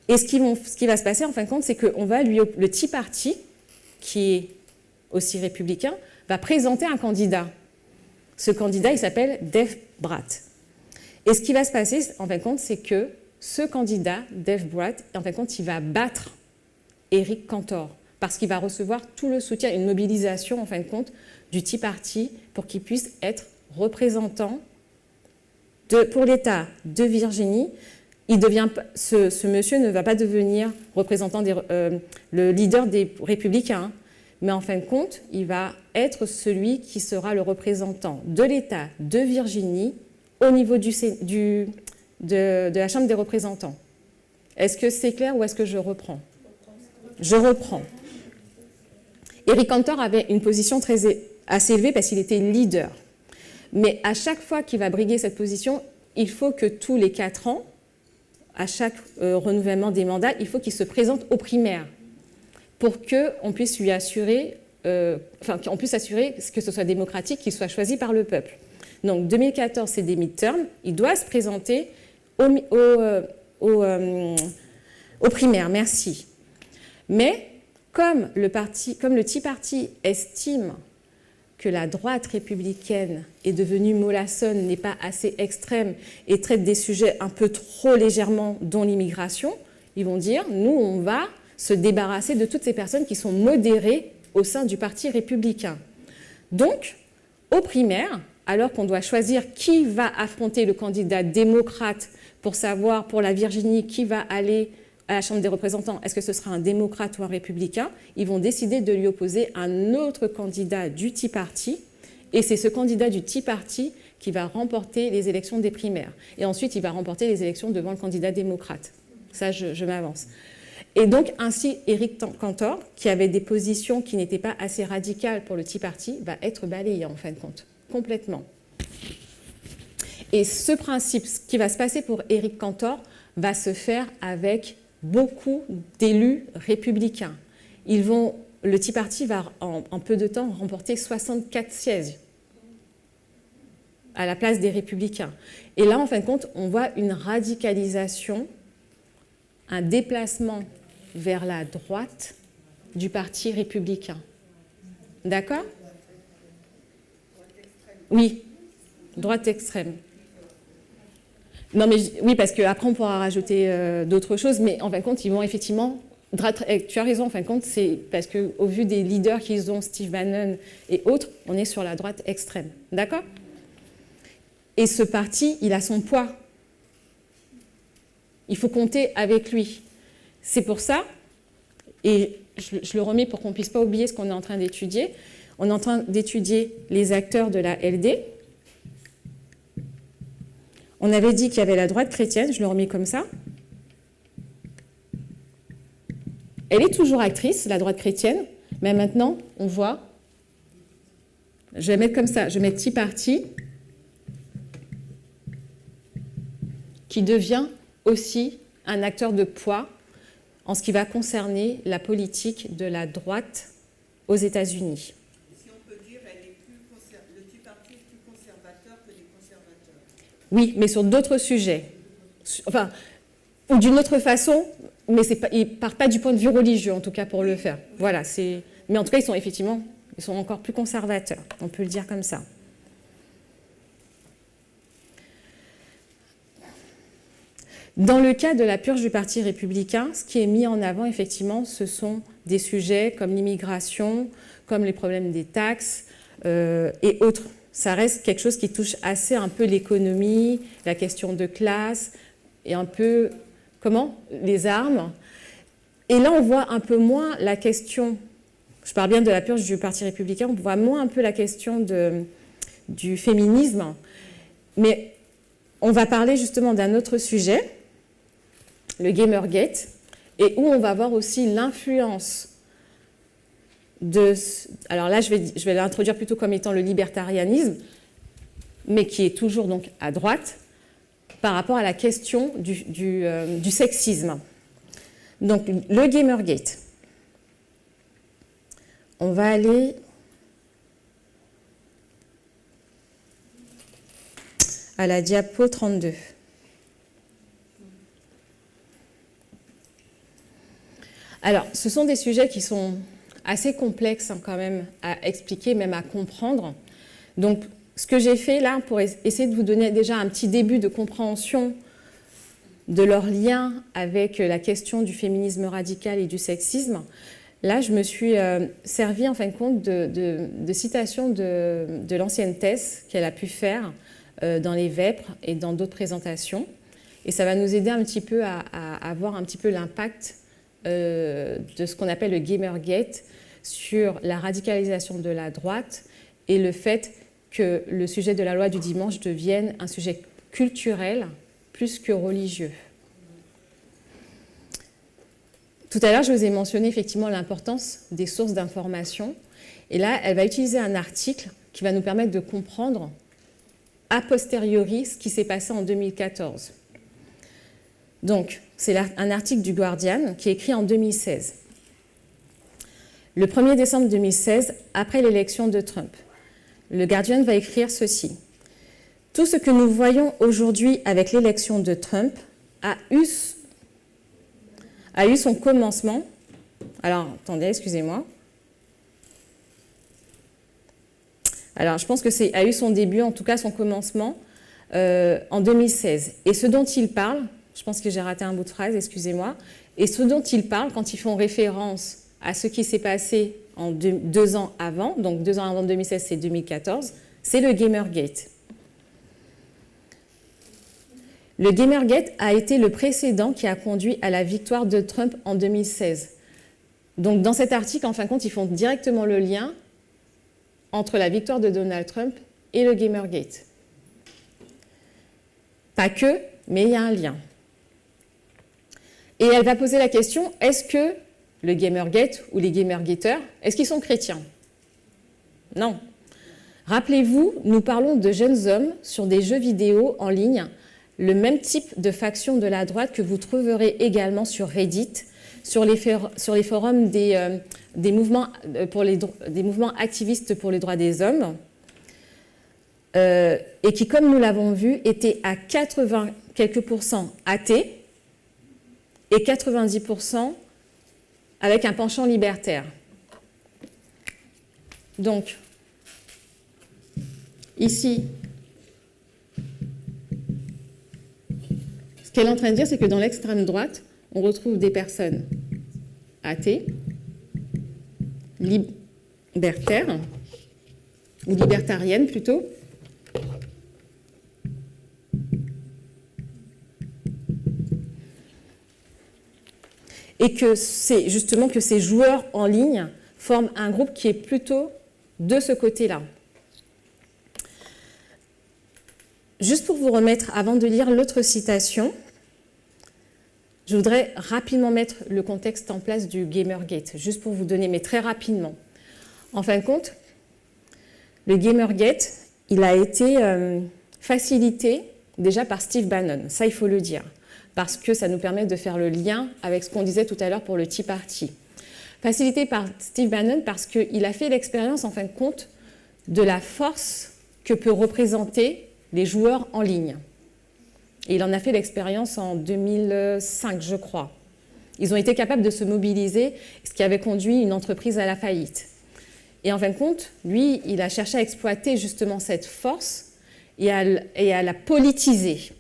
Et ce qui va se passer, en fin de compte, c'est que le Tea Party, qui est aussi républicain, va présenter un candidat. Ce candidat, il s'appelle Dave Bratt. Et ce qui va se passer, en fin de compte, c'est que ce candidat, Dave Bratt, en fin de compte, il va battre Eric Cantor, parce qu'il va recevoir tout le soutien, une mobilisation, en fin de compte, du Tea Party pour qu'il puisse être représentant pour l'État de Virginie. Ce monsieur ne va pas devenir représentant le leader des Républicains, mais en fin de compte, il va être celui qui sera le représentant de l'État de Virginie au niveau de la Chambre des représentants. Est-ce que c'est clair ou est-ce que je reprends ? Je reprends. Eric Cantor avait une position assez élevée parce qu'il était leader. Mais à chaque fois qu'il va briguer cette position, il faut que tous les 4 ans, à chaque renouvellement des mandats, il faut qu'il se présente aux primaires pour qu'on puisse lui assurer, qu'on puisse assurer que ce soit démocratique, qu'il soit choisi par le peuple. Donc 2014, c'est des midterms, il doit se présenter aux primaires, merci. Mais comme le Tea Party estime que la droite républicaine est devenue mollassonne, n'est pas assez extrême et traite des sujets un peu trop légèrement, dont l'immigration, ils vont dire, nous, on va se débarrasser de toutes ces personnes qui sont modérées au sein du Parti républicain. Donc, aux primaires, alors qu'on doit choisir qui va affronter le candidat démocrate pour savoir, pour la Virginie, qui va aller à la Chambre des représentants, est-ce que ce sera un démocrate ou un républicain, ils vont décider de lui opposer un autre candidat du Tea Party, et c'est ce candidat du Tea Party qui va remporter les élections des primaires. Et ensuite, il va remporter les élections devant le candidat démocrate. Ça, je m'avance. Et donc, ainsi, Éric Cantor, qui avait des positions qui n'étaient pas assez radicales pour le Tea Party, va être balayé, en fin de compte, complètement. Et ce principe, ce qui va se passer pour Éric Cantor, va se faire avec beaucoup d'élus républicains. Le Tea Party va en peu de temps remporter 64 sièges à la place des républicains. Et là, en fin de compte, on voit une radicalisation, un déplacement vers la droite du Parti républicain. D'accord? Oui, droite extrême. Non, mais oui, parce qu'après, on pourra rajouter d'autres choses, mais en fin de compte, ils vont effectivement... Tu as raison, en fin de compte, c'est parce qu'au vu des leaders qu'ils ont, Steve Bannon et autres, on est sur la droite extrême. D'accord? Et ce parti, il a son poids. Il faut compter avec lui. C'est pour ça, et je le remets pour qu'on ne puisse pas oublier ce qu'on est en train d'étudier, on est en train d'étudier les acteurs de la LD. On avait dit qu'il y avait la droite chrétienne, je le remets comme ça. Elle est toujours actrice, la droite chrétienne, mais maintenant, on voit, je vais mettre comme ça, je vais mettre Tea Party, qui devient aussi un acteur de poids en ce qui va concerner la politique de la droite aux États-Unis. Si on peut dire, le Tea Party est plus conservateur que les conservateurs. Oui, mais sur d'autres sujets. Enfin, ou d'une autre façon, mais ils ne partent pas du point de vue religieux, en tout cas, pour le faire. Voilà, mais en tout cas, ils sont encore plus conservateurs, on peut le dire comme ça. Dans le cas de la purge du Parti républicain, ce qui est mis en avant, effectivement, ce sont des sujets comme l'immigration, comme les problèmes des taxes et autres. Ça reste quelque chose qui touche assez un peu l'économie, la question de classe et un peu, les armes. Et là, on voit un peu moins la question, je parle bien de la purge du Parti républicain, on voit moins un peu la question du féminisme, mais on va parler justement d'un autre sujet, le Gamergate, et où on va voir aussi l'influence alors là, je vais l'introduire plutôt comme étant le libertarianisme, mais qui est toujours donc à droite, par rapport à la question du sexisme. Donc, le Gamergate. On va aller à la diapo 32. Alors, ce sont des sujets qui sont assez complexes quand même à expliquer, même à comprendre. Donc, ce que j'ai fait là, pour essayer de vous donner déjà un petit début de compréhension de leur lien avec la question du féminisme radical et du sexisme, là, je me suis servi en fin de compte de citations de l'ancienne thèse qu'elle a pu faire dans les Vêpres et dans d'autres présentations. Et ça va nous aider un petit peu à voir un petit peu l'impact de ce qu'on appelle le Gamergate sur la radicalisation de la droite et le fait que le sujet de la loi du dimanche devienne un sujet culturel plus que religieux. Tout à l'heure, je vous ai mentionné effectivement l'importance des sources d'information. Et là, elle va utiliser un article qui va nous permettre de comprendre a posteriori ce qui s'est passé en 2014. Donc, c'est un article du Guardian qui est écrit en 2016. Le 1er décembre 2016, après l'élection de Trump, le Guardian va écrire ceci. Tout ce que nous voyons aujourd'hui avec l'élection de Trump a eu son commencement. Alors, attendez, excusez-moi. Alors, je pense que a eu son début, en tout cas son commencement, en 2016. Et ce dont il parle, je pense que j'ai raté un bout de phrase, excusez-moi, et ce dont il parle quand ils font référence à ce qui s'est passé en 2 ans avant, donc 2 ans avant 2016, c'est 2014, c'est le Gamergate. Le Gamergate a été le précédent qui a conduit à la victoire de Trump en 2016. Donc dans cet article, en fin de compte, ils font directement le lien entre la victoire de Donald Trump et le Gamergate. Pas que, mais il y a un lien. Et elle va poser la question, est-ce que le Gamergate ou les Gamergateurs, est-ce qu'ils sont chrétiens? Non. Rappelez-vous, nous parlons de jeunes hommes sur des jeux vidéo en ligne, le même type de faction de la droite que vous trouverez également sur Reddit, sur les forums des mouvements activistes pour les droits des hommes, et qui, comme nous l'avons vu, étaient à 80 quelques % athées et 90% avec un penchant libertaire. Donc, ici, ce qu'elle est en train de dire, c'est que dans l'extrême droite, on retrouve des personnes athées, libertaires, ou libertariennes plutôt, et que c'est justement que ces joueurs en ligne forment un groupe qui est plutôt de ce côté-là. Juste pour vous remettre, avant de lire l'autre citation, je voudrais rapidement mettre le contexte en place du Gamergate, juste pour vous donner, mais très rapidement. En fin de compte, le Gamergate, il a été facilité déjà par Steve Bannon, ça il faut le dire, parce que ça nous permet de faire le lien avec ce qu'on disait tout à l'heure pour le Tea Party. Facilité par Steve Bannon parce qu'il a fait l'expérience, en fin de compte, de la force que peut représenter les joueurs en ligne. Et il en a fait l'expérience en 2005, je crois. Ils ont été capables de se mobiliser, ce qui avait conduit une entreprise à la faillite. Et en fin de compte, lui, il a cherché à exploiter justement cette force et à la politiser.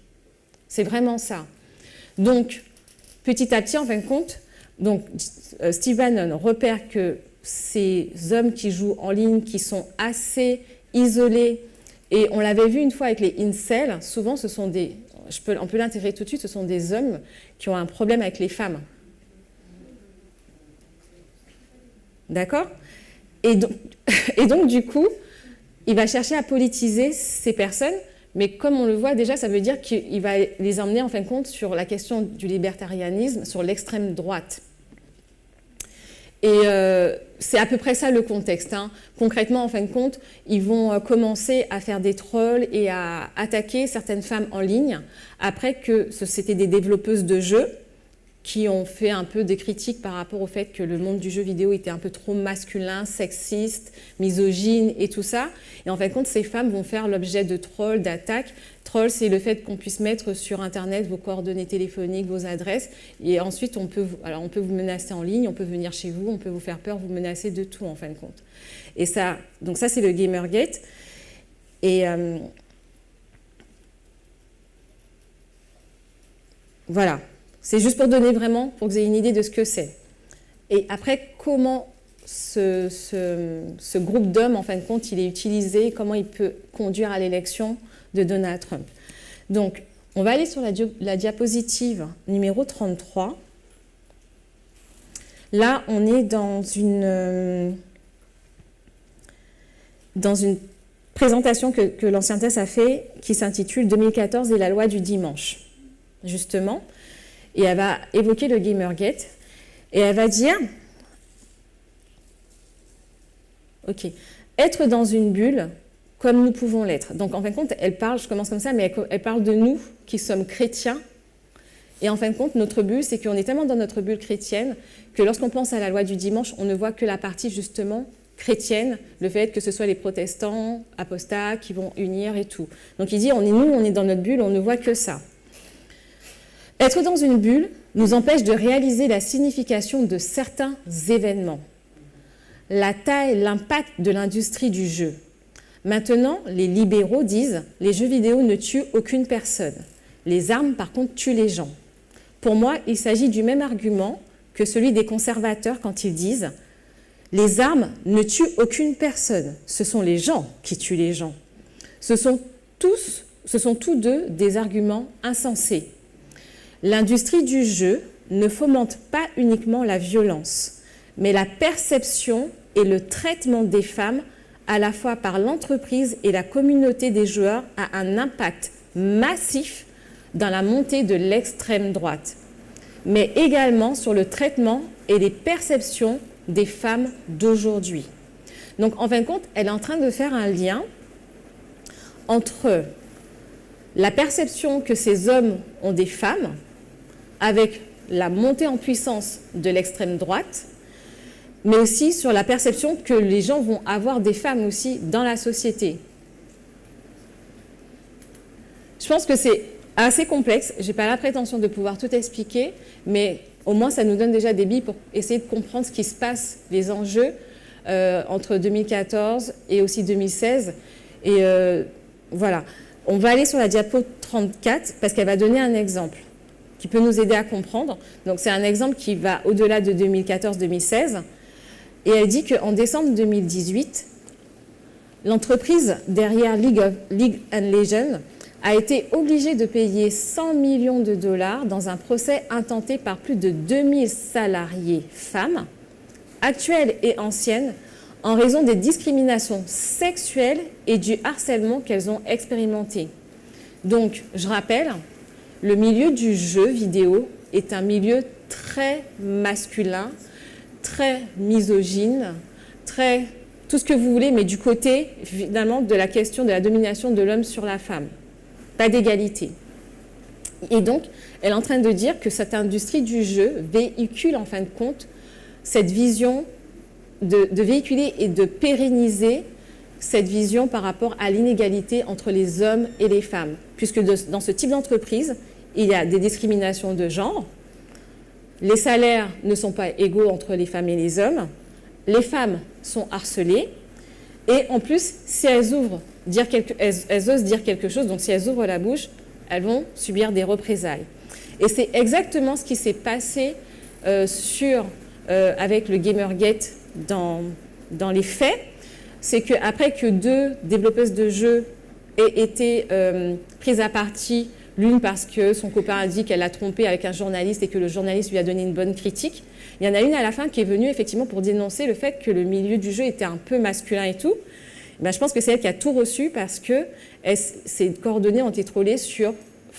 C'est vraiment ça. Donc, petit à petit, en fin de compte, donc, Steve Bannon repère que ces hommes qui jouent en ligne, qui sont assez isolés, et on l'avait vu une fois avec les incels, souvent ce sont des, on peut l'intégrer tout de suite, ce sont des hommes qui ont un problème avec les femmes. D'accord ? Et donc, du coup, il va chercher à politiser ces personnes, mais comme on le voit déjà, ça veut dire qu'il va les emmener en fin de compte sur la question du libertarianisme, sur l'extrême droite. Et c'est à peu près ça le contexte. Hein. Concrètement, en fin de compte, ils vont commencer à faire des trolls et à attaquer certaines femmes en ligne, après que c'était des développeuses de jeux qui ont fait un peu des critiques par rapport au fait que le monde du jeu vidéo était un peu trop masculin, sexiste, misogyne et tout ça. Et en fin de compte, ces femmes vont faire l'objet de trolls, d'attaques. Troll, c'est le fait qu'on puisse mettre sur Internet vos coordonnées téléphoniques, vos adresses, et ensuite on peut vous menacer en ligne, on peut venir chez vous, on peut vous faire peur, vous menacer de tout en fin de compte. Et ça, donc ça c'est le Gamergate. Et voilà. C'est juste pour donner vraiment, pour que vous ayez une idée de ce que c'est. Et après, comment ce groupe d'hommes, en fin de compte, il est utilisé, comment il peut conduire à l'élection de Donald Trump. Donc, on va aller sur la diapositive numéro 33. Là, on est dans une présentation que l'ancien TES a fait, qui s'intitule « 2014 et la loi du dimanche », justement. Et elle va évoquer le Gamergate, et elle va dire, ok, être dans une bulle comme nous pouvons l'être. Donc en fin de compte, elle parle, je commence comme ça, mais elle parle de nous qui sommes chrétiens Et en fin de compte, notre bulle, c'est qu'on est tellement dans notre bulle chrétienne que lorsqu'on pense à la loi du dimanche, on ne voit que la partie justement chrétienne, le fait que ce soit les protestants, apostats, qui vont unir et tout. Donc il dit, on est dans notre bulle, on ne voit que ça. Être dans une bulle nous empêche de réaliser la signification de certains événements. La taille, l'impact de l'industrie du jeu. Maintenant, les libéraux disent « les jeux vidéo ne tuent aucune personne. Les armes, par contre, tuent les gens ». Pour moi, il s'agit du même argument que celui des conservateurs quand ils disent « les armes ne tuent aucune personne. Ce sont les gens qui tuent les gens ». Ce sont tous deux des arguments insensés. L'industrie du jeu ne fomente pas uniquement la violence, mais la perception et le traitement des femmes à la fois par l'entreprise et la communauté des joueurs a un impact massif dans la montée de l'extrême droite, mais également sur le traitement et les perceptions des femmes d'aujourd'hui. Donc en fin de compte, elle est en train de faire un lien entre la perception que ces hommes ont des femmes avec la montée en puissance de l'extrême droite, mais aussi sur la perception que les gens vont avoir des femmes aussi dans la société. Je pense que c'est assez complexe, je n'ai pas la prétention de pouvoir tout expliquer, mais au moins ça nous donne déjà des billes pour essayer de comprendre ce qui se passe, les enjeux entre 2014 et aussi 2016. Et voilà, on va aller sur la diapo 34 parce qu'elle va donner un exemple qui peut nous aider à comprendre. Donc c'est un exemple qui va au-delà de 2014-2016. Et elle dit qu'en décembre 2018, l'entreprise derrière League of Legends a été obligée de payer 100 millions de dollars dans un procès intenté par plus de 2000 salariés femmes, actuelles et anciennes, en raison des discriminations sexuelles et du harcèlement qu'elles ont expérimenté. Donc, je rappelle, le milieu du jeu vidéo est un milieu très masculin, très misogyne, très tout ce que vous voulez, mais du côté finalement de la question de la domination de l'homme sur la femme. Pas d'égalité. Et donc, elle est en train de dire que cette industrie du jeu véhicule en fin de compte cette vision de véhiculer et de pérenniser cette vision par rapport à l'inégalité entre les hommes et les femmes. Puisque dans ce type d'entreprise, il y a des discriminations de genre, les salaires ne sont pas égaux entre les femmes et les hommes, les femmes sont harcelées, et en plus, si elles osent dire quelque chose, donc si elles ouvrent la bouche, elles vont subir des représailles. Et c'est exactement ce qui s'est passé avec le Gamergate dans les faits. C'est qu'après que 2 développeuses de jeux aient été prises à partie, l'une parce que son copain a dit qu'elle l'a trompé avec un journaliste et que le journaliste lui a donné une bonne critique, il y en a une à la fin qui est venue effectivement pour dénoncer le fait que le milieu du jeu était un peu masculin et tout. Ben, je pense que c'est elle qui a tout reçu parce que ses coordonnées ont été trollées sur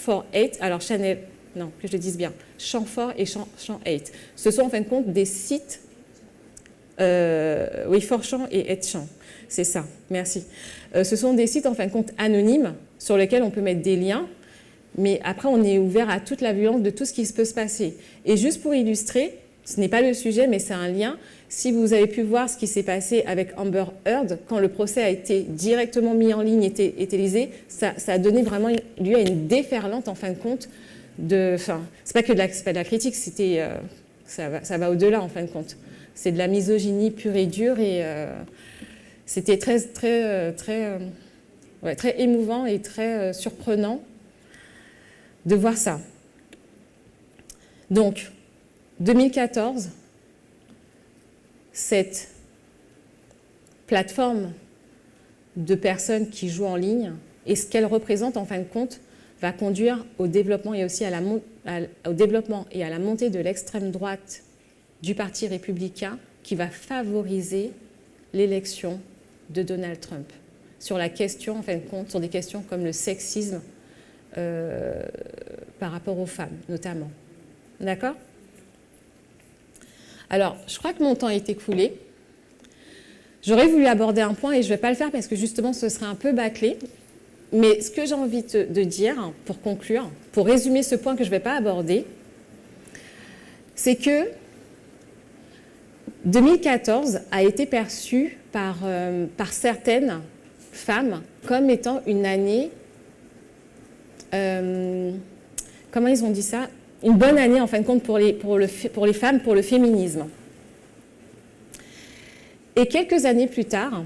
4-8, alors Chanel, non, que je le dise bien, Champ 4 et Champ 8. Ce sont en fin de compte des sites, oui, 4chan et 8chan, c'est ça, merci. Ce sont des sites en fin de compte anonymes sur lesquels on peut mettre des liens, mais après on est ouvert à toute la violence de tout ce qui peut se passer. Et juste pour illustrer, ce n'est pas le sujet, mais c'est un lien. Si vous avez pu voir ce qui s'est passé avec Amber Heard, quand le procès a été directement mis en ligne et télévisé, ça a donné vraiment lieu à une déferlante, en fin de compte, c'est pas de la critique, ça va au-delà, en fin de compte. C'est de la misogynie pure et dure, et c'était très émouvant et très surprenant de voir ça. Donc, 2014, cette plateforme de personnes qui jouent en ligne et ce qu'elle représente en fin de compte va conduire au développement et aussi au développement et à la montée de l'extrême droite du Parti républicain qui va favoriser l'élection de Donald Trump sur la question, en fin de compte, sur des questions comme le sexisme par rapport aux femmes, notamment. D'accord ? Alors, je crois que mon temps est écoulé. J'aurais voulu aborder un point et je ne vais pas le faire parce que justement, ce serait un peu bâclé. Mais ce que j'ai envie de dire, pour conclure, pour résumer ce point que je ne vais pas aborder, c'est que 2014 a été perçu par certaines femmes comme étant une année, comment ils ont dit ça, une bonne année en fin de compte pour les femmes, pour le féminisme. Et quelques années plus tard,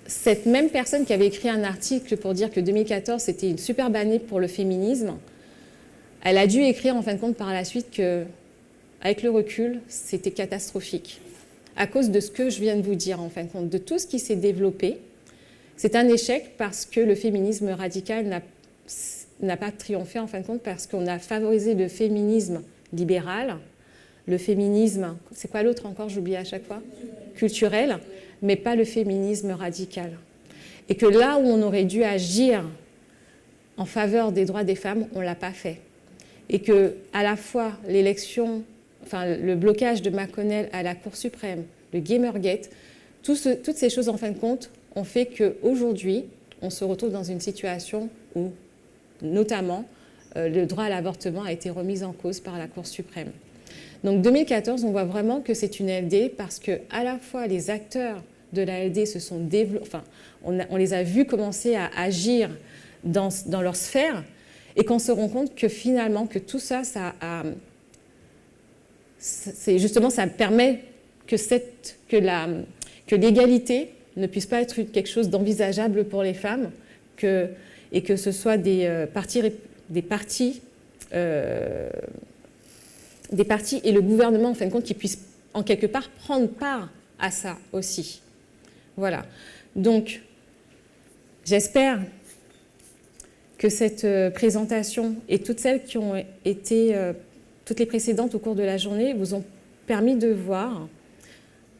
cette même personne qui avait écrit un article pour dire que 2014 c'était une superbe année pour le féminisme, elle a dû écrire en fin de compte par la suite que, avec le recul, c'était catastrophique. À cause de ce que je viens de vous dire en fin de compte, de tout ce qui s'est développé, c'est un échec parce que le féminisme radical n'a pas triomphé en fin de compte parce qu'on a favorisé le féminisme libéral, le féminisme, c'est quoi l'autre encore, j'oublie à chaque fois, culturel, mais pas le féminisme radical. Et que là où on aurait dû agir en faveur des droits des femmes, on ne l'a pas fait. Et que à la fois l'élection, enfin le blocage de McConnell à la Cour suprême, le Gamergate, toutes ces choses en fin de compte ont fait qu'aujourd'hui, on se retrouve dans une situation où, notamment, le droit à l'avortement a été remis en cause par la Cour suprême. Donc 2014, on voit vraiment que c'est une LD parce que à la fois les acteurs de la LD se sont développés, enfin, on les a vus commencer à agir dans leur sphère et qu'on se rend compte que finalement que tout ça, justement, ça permet que l'égalité ne puisse pas être quelque chose d'envisageable pour les femmes et que ce soit des partis et le gouvernement, en fin de compte, qui puissent en quelque part prendre part à ça aussi. Voilà. Donc, j'espère que cette présentation et toutes celles qui ont été, toutes les précédentes au cours de la journée, vous ont permis de voir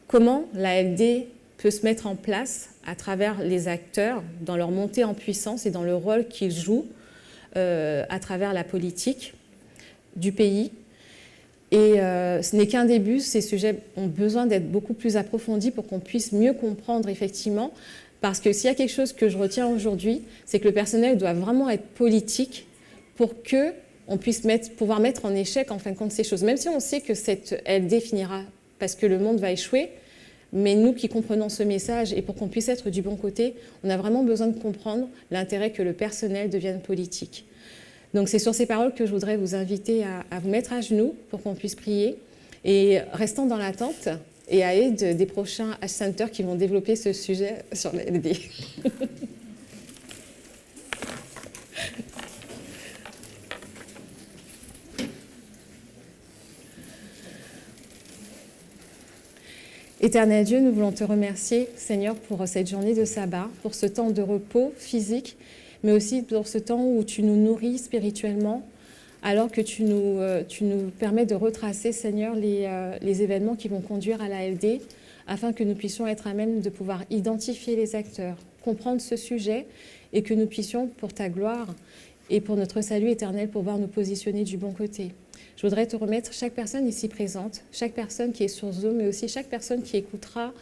comment la LD peut se mettre en place à travers les acteurs dans leur montée en puissance et dans le rôle qu'ils jouent à travers la politique du pays. Et ce n'est qu'un début, ces sujets ont besoin d'être beaucoup plus approfondis pour qu'on puisse mieux comprendre effectivement, parce que s'il y a quelque chose que je retiens aujourd'hui, c'est que le personnel doit vraiment être politique pour qu'on puisse pouvoir mettre en échec en fin de compte ces choses, même si on sait que cette LD finira parce que le monde va échouer, mais nous qui comprenons ce message et pour qu'on puisse être du bon côté, on a vraiment besoin de comprendre l'intérêt que le personnel devienne politique. Donc c'est sur ces paroles que je voudrais vous inviter à vous mettre à genoux pour qu'on puisse prier et restant dans l'attente et à l'aide des prochains H-Centers qui vont développer ce sujet sur la LD. Éternel Dieu, nous voulons te remercier, Seigneur, pour cette journée de sabbat, pour ce temps de repos physique, mais aussi pour ce temps où tu nous nourris spirituellement, alors que tu nous permets de retracer, Seigneur, les événements qui vont conduire à la LD, afin que nous puissions être à même de pouvoir identifier les acteurs, comprendre ce sujet, et que nous puissions, pour ta gloire et pour notre salut éternel, pouvoir nous positionner du bon côté. Je voudrais te remettre chaque personne ici présente, chaque personne qui est sur Zoom, mais aussi chaque personne qui écoutera,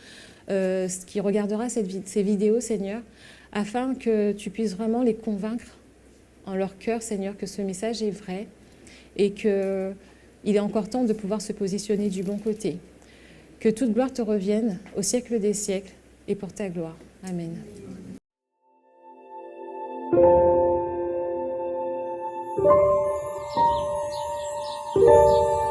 qui regardera ces vidéos, Seigneur, afin que tu puisses vraiment les convaincre en leur cœur, Seigneur, que ce message est vrai et qu'il est encore temps de pouvoir se positionner du bon côté. Que toute gloire te revienne au siècle des siècles et pour ta gloire. Amen. Thank you.